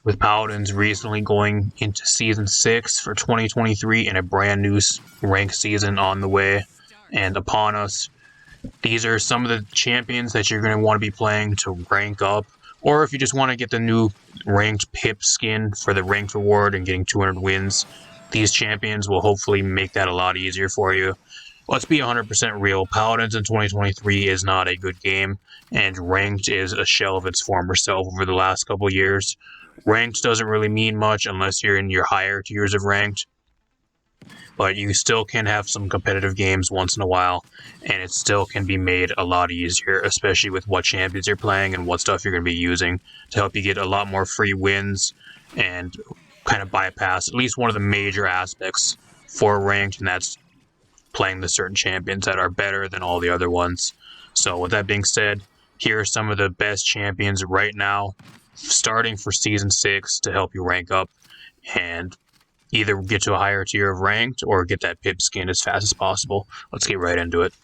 with Paladins recently going into Season 6 for 2023 and a brand new ranked season on the way and upon us. These are some of the champions that you're going to want to be playing to rank up, or if you just want to get the new ranked pip skin for the ranked reward and getting 200 wins, these champions will hopefully make that a lot easier for you. Let's be 100% real, Paladins in 2023 is not a good game, and ranked is a shell of its former self over the last couple years. Ranked doesn't really mean much unless you're in your higher tiers of ranked, but you still can have some competitive games once in a while, and it still can be made a lot easier, especially with what champions you're playing and what stuff you're going to be using to help you get a lot more free wins and kind of bypass at least one of the major aspects for ranked, and that's playing the certain champions that are better than all the other ones. So with that being said, here are some of the best champions right now, starting for Season 6 to help you rank up and either get to a higher tier of ranked or get that pip skin as fast as possible. Let's get right into it.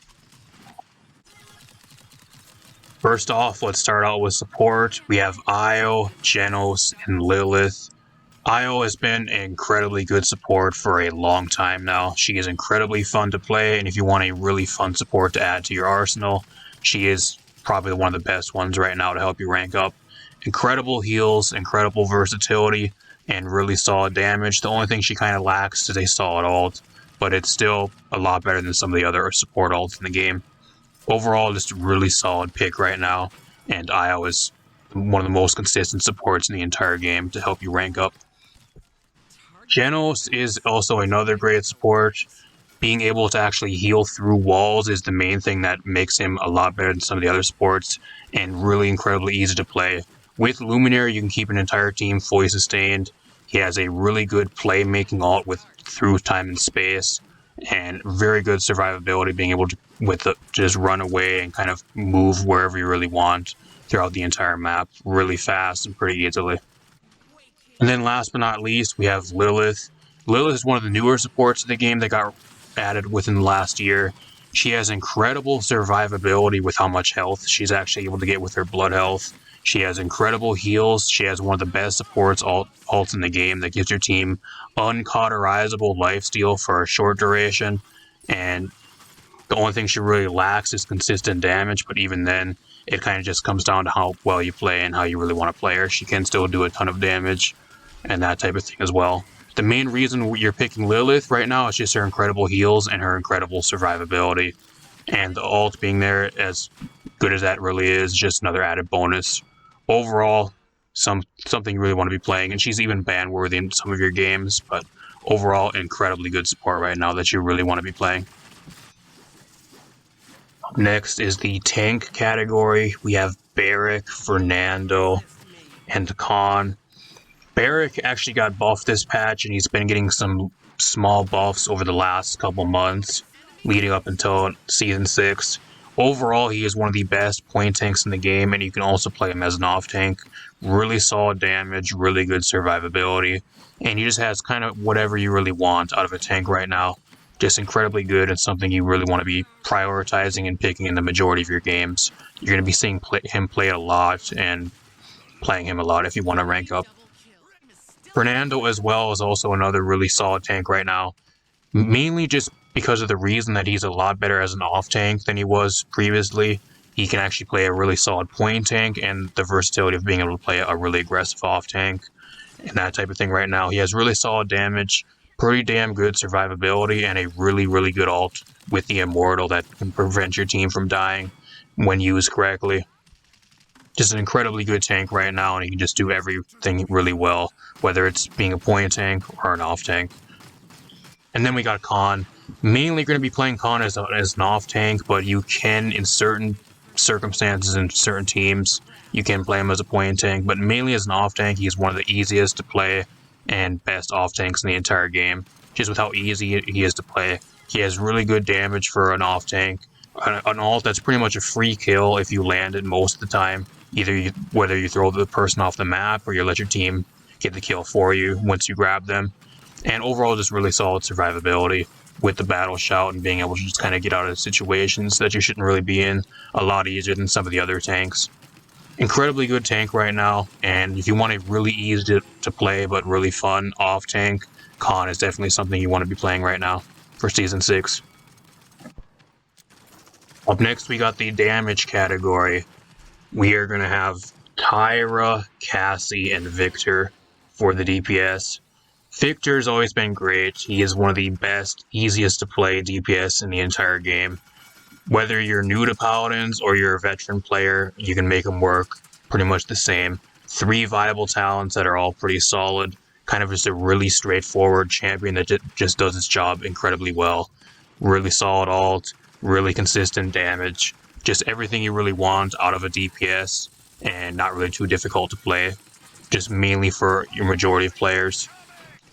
First off, let's start out with support. We have Io, Genos, and Lilith. Io has been an incredibly good support for a long time now. She is incredibly fun to play, and if you want a really fun support to add to your arsenal, she is probably one of the best ones right now to help you rank up. Incredible heals, incredible versatility, and really solid damage. The only thing she kind of lacks is a solid ult, but it's still a lot better than some of the other support ults in the game. Overall, just a really solid pick right now, and Io is one of the most consistent supports in the entire game to help you rank up. Genos is also another great support. Being able to actually heal through walls is the main thing that makes him a lot better than some of the other supports, and really incredibly easy to play. With Luminary, you can keep an entire team fully sustained. He has a really good playmaking ult with through time and space, and very good survivability, being able to just run away and kind of move wherever you really want throughout the entire map really fast and pretty easily. And then last but not least, we have Lilith. Lilith is one of the newer supports of the game that got added within the last year. She has incredible survivability with how much health she's actually able to get with her blood health. She has incredible heals. She has one of the best supports ults in the game that gives your team uncauterizable lifesteal for a short duration. And the only thing she really lacks is consistent damage, but even then, it kind of just comes down to how well you play and how you really want to play her. She can still do a ton of damage and that type of thing as well. The main reason you're picking Lilith right now is just her incredible heals and her incredible survivability. And the ult being there, as good as that really is, just another added bonus. Overall, something you really want to be playing, and she's even ban worthy in some of your games, but overall, incredibly good support right now that you really want to be playing. Up next is the tank category. We have Barrick, Fernando, and Khan. Barrick actually got buffed this patch, and he's been getting some small buffs over the last couple months, leading up until Season 6. Overall, he is one of the best point tanks in the game, and you can also play him as an off tank. Really solid damage, really good survivability, and he just has kind of whatever you really want out of a tank right now. Just incredibly good and something you really want to be prioritizing and picking in the majority of your games. You're going to be seeing him play a lot and playing him a lot if you want to rank up. Fernando as well is also another really solid tank right now, mainly just because of the reason that he's a lot better as an off tank than he was previously. He can actually play a really solid point tank, and the versatility of being able to play a really aggressive off tank and that type of thing right now. He has really solid damage, pretty damn good survivability, and a really, really good ult with the Immortal that can prevent your team from dying when used correctly. Just an incredibly good tank right now, and he can just do everything really well, whether it's being a point tank or an off tank. And then we got Khan. Mainly going to be playing Khan as an off tank, but you can, in certain circumstances and certain teams, you can play him as a point tank, but mainly as an off tank. He's one of the easiest to play and best off tanks in the entire game, just with how easy he is to play. He has really good damage for an off tank. An ult that's pretty much a free kill if you land it most of the time. Whether you throw the person off the map or you let your team get the kill for you once you grab them. And overall, just really solid survivability with the battle shout and being able to just kind of get out of situations that you shouldn't really be in a lot easier than some of the other tanks. Incredibly good tank right now, and if you want a really to play, but really fun off tank, Khan is definitely something you want to be playing right now for Season 6. Up next, we got the damage category. We are going to have Tyra, Cassie, and Victor for the DPS. Victor's always been great. He is one of the best, easiest to play DPS in the entire game. Whether you're new to Paladins or you're a veteran player, you can make them work pretty much the same. 3 viable talents that are all pretty solid. Kind of just a really straightforward champion that just does its job incredibly well. Really solid ult, really consistent damage. Just everything you really want out of a DPS, and not really too difficult to play. Just mainly for your majority of players.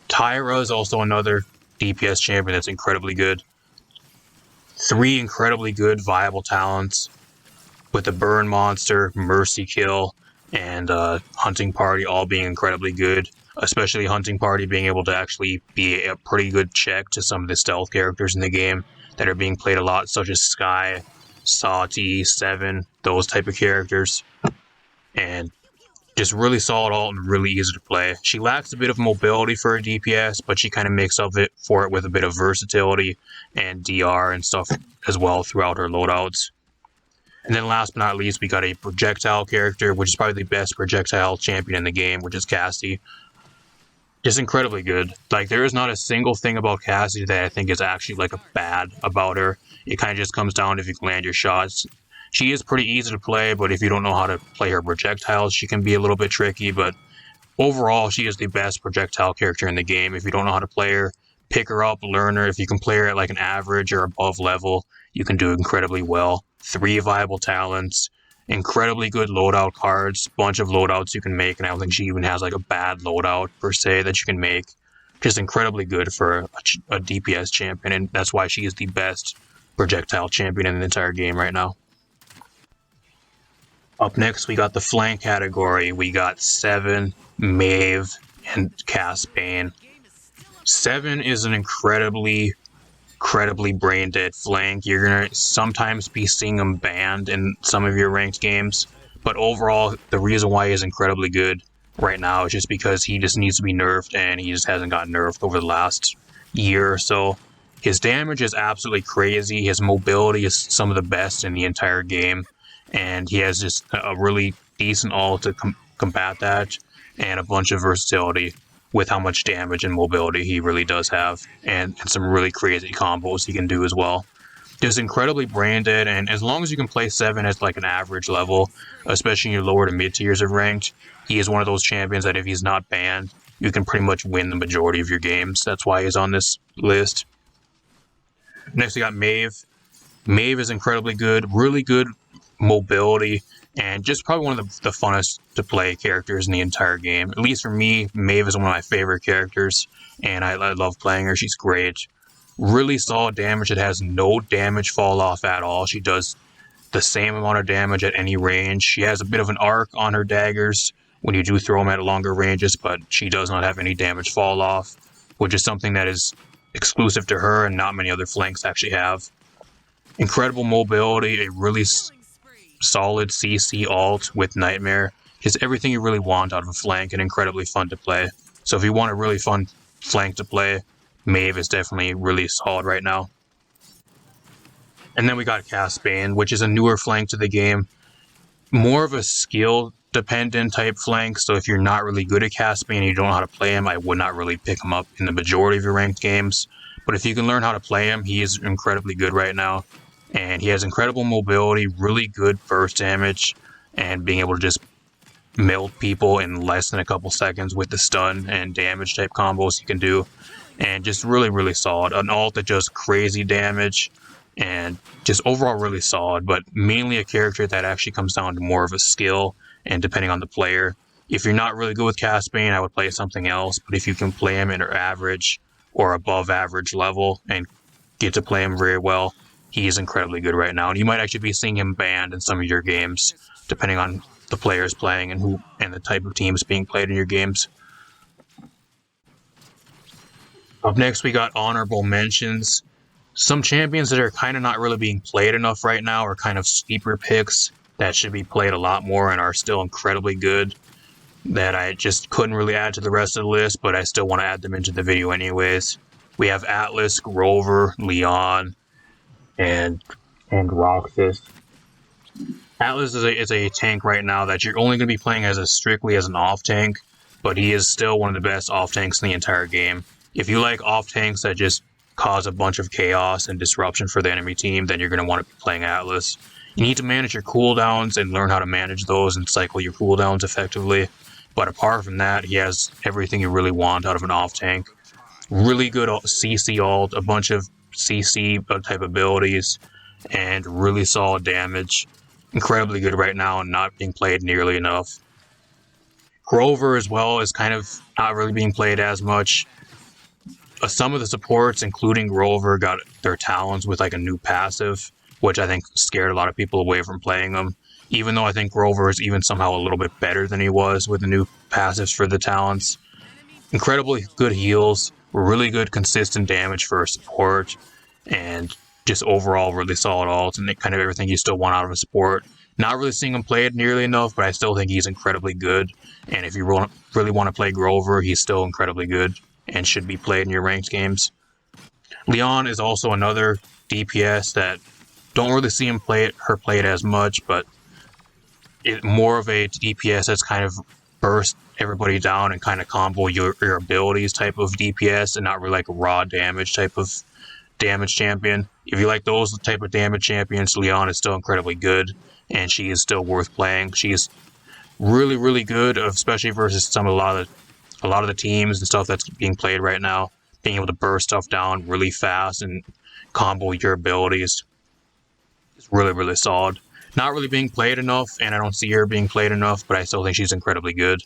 Tyra is also another DPS champion that's incredibly good. 3 incredibly good viable talents with the Burn Monster, Mercy Kill, and Hunting Party all being incredibly good. Especially Hunting Party being able to actually be a pretty good check to some of the stealth characters in the game that are being played a lot, such as Skye, Sati, Seven, those type of characters. And just really solid ult and really easy to play. She lacks a bit of mobility for a DPS, but she kind of makes up for it with a bit of versatility and DR and stuff as well throughout her loadouts. And then last but not least, we got a projectile character, which is probably the best projectile champion in the game, which is Cassie. Just incredibly good. Like, there is not a single thing about Cassie that I think is actually like a bad about her. It kind of just comes down to if you can land your shots. She is pretty easy to play, but if you don't know how to play her projectiles, she can be a little bit tricky. But overall, she is the best projectile character in the game. If you don't know how to play her, pick her up, learn her. If you can play her at like an average or above level, you can do incredibly well. 3 viable talents, incredibly good loadout cards, bunch of loadouts you can make, and I don't think she even has like a bad loadout per se that you can make. Just incredibly good for a DPS champion, and that's why she is the best projectile champion in the entire game right now. Up next, we got the flank category. We got Seven, Maeve, and Caspian. Seven is an incredibly brain dead flank. You're gonna sometimes be seeing him banned in some of your ranked games, but overall, the reason why he's incredibly good right now is just because he just needs to be nerfed, and he just hasn't gotten nerfed over the last year or so. His damage is absolutely crazy. His mobility is some of the best in the entire game, and he has just a really decent ult to combat that, and a bunch of versatility with how much damage and mobility he really does have, and some really crazy combos he can do as well. Just incredibly brain dead, and as long as you can play Seven at like an average level, especially in your lower to mid tiers of ranked, he is one of those champions that if he's not banned, you can pretty much win the majority of your games. That's why he's on this list. Next we got Maeve. Maeve is incredibly good, really good mobility, and just probably one of the funnest to play characters in the entire game. At least for me, Maeve is one of my favorite characters, and I love playing her. She's great. Really solid damage. It has no damage fall off at all. She does the same amount of damage at any range. She has a bit of an arc on her daggers when you do throw them at longer ranges, but she does not have any damage fall off, which is something that is exclusive to her and not many other flanks actually have. Incredible mobility, a really solid CC ult with Nightmare. Just everything you really want out of a flank, and incredibly fun to play. So if you want a really fun flank to play, Maeve is definitely really solid right now. And then we got Caspian, which is a newer flank to the game. More of a skill dependent type flank, so if you're not really good at Caspian and you don't know how to play him, I would not really pick him up in the majority of your ranked games. But if you can learn how to play him, he is incredibly good right now. And he has incredible mobility, really good burst damage, and being able to just melt people in less than a couple seconds with the stun and damage type combos he can do. And just really solid. An ult that does crazy damage, and just overall really solid, but mainly a character that actually comes down to more of a skill, and depending on the player. If you're not really good with Caspian, I would play something else, but if you can play him at an average or above average level and get to play him very well, he is incredibly good right now, and you might actually be seeing him banned in some of your games, depending on the players playing and the type of teams being played in your games. Up next, we got honorable mentions. Some champions that are kind of not really being played enough right now are kind of sleeper picks that should be played a lot more and are still incredibly good. that I just couldn't really add to the rest of the list, but I still want to add them into the video anyways. We have Atlas, Grover, Leon, and Roxas. Atlas is a tank right now that you're only going to be playing as strictly as an off tank, but he is still one of the best off tanks in the entire game. If you like off tanks that just cause a bunch of chaos and disruption for the enemy team, then you're going to want to be playing Atlas. You need to manage your cooldowns and learn how to manage those and cycle your cooldowns effectively. But apart from that, he has everything you really want out of an off tank. Really good CC ult, a bunch of CC type abilities, and really solid damage. Incredibly good right now and not being played nearly enough. Grover as well is kind of not really being played as much. Some of the supports, including Grover, got their talons with like a new passive, which I think scared a lot of people away from playing them. Even though I think Grover is even somehow a little bit better than he was with the new passives for the talents. Incredibly good heals, really good consistent damage for a support, and just overall really solid ults and kind of everything you still want out of a support. Not really seeing him played nearly enough, but I still think he's incredibly good. And if you really want to play Grover, he's still incredibly good and should be played in your ranked games. Leon is also another DPS that don't really see him play it as much, but more of a DPS that's kind of burst everybody down and kind of combo your abilities type of DPS and not really like a raw damage type of damage champion. If you like those type of damage champions, Leon is still incredibly good and she is still worth playing. She's really good, especially versus a lot of the teams and stuff that's being played right now. Being able to burst stuff down really fast and combo your abilities is really solid. Not really being played enough, and I don't see her being played enough, but I still think she's incredibly good.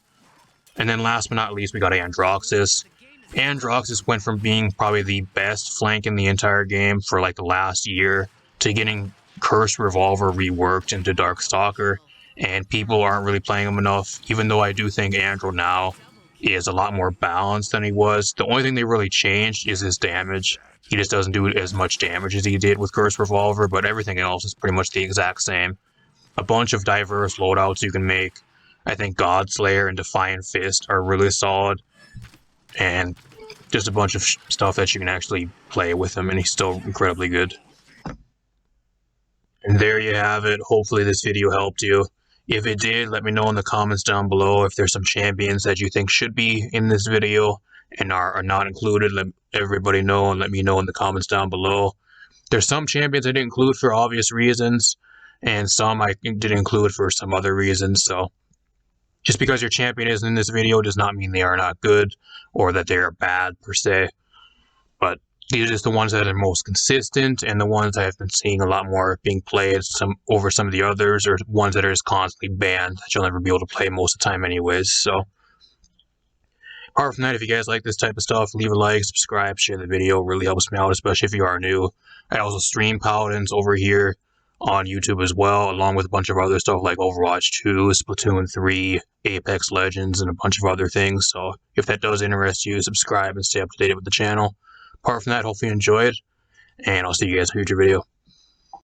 And then last but not least, we got Androxus. Androxus went from being probably the best flank in the entire game for like the last year to getting Curse Revolver reworked into Darkstalker, and people aren't really playing him enough, even though I do think Andro now is a lot more balanced than he was. The only thing they really changed is his damage. He just doesn't do as much damage as he did with Curse Revolver, but everything else is pretty much the exact same. A bunch of diverse loadouts you can make. I think Godslayer and Defiant Fist are really solid, and just a bunch of stuff that you can actually play with him, and he's still incredibly good. And there you have it. Hopefully this video helped you. If it did, let me know in the comments down below if there's some champions that you think should be in this video and are not included. Let everybody know and let me know in the comments down below. There's some champions I didn't include for obvious reasons, and some I did include for some other reasons. So just because your champion isn't in this video does not mean they are not good or that they are bad per se. But these are just the ones that are most consistent and the ones I've been seeing a lot more being played over some of the others, or ones that are just constantly banned that you'll never be able to play most of the time anyways. So apart from that, if you guys like this type of stuff, leave a like, subscribe, share the video. It really helps me out, especially if you are new. I also stream Paladins over here on YouTube as well, along with a bunch of other stuff like Overwatch 2, Splatoon 3, Apex Legends, and a bunch of other things. So if that does interest you, subscribe and stay up to date with the channel. Apart from that, hopefully you enjoyed, and I'll see you guys in a future video.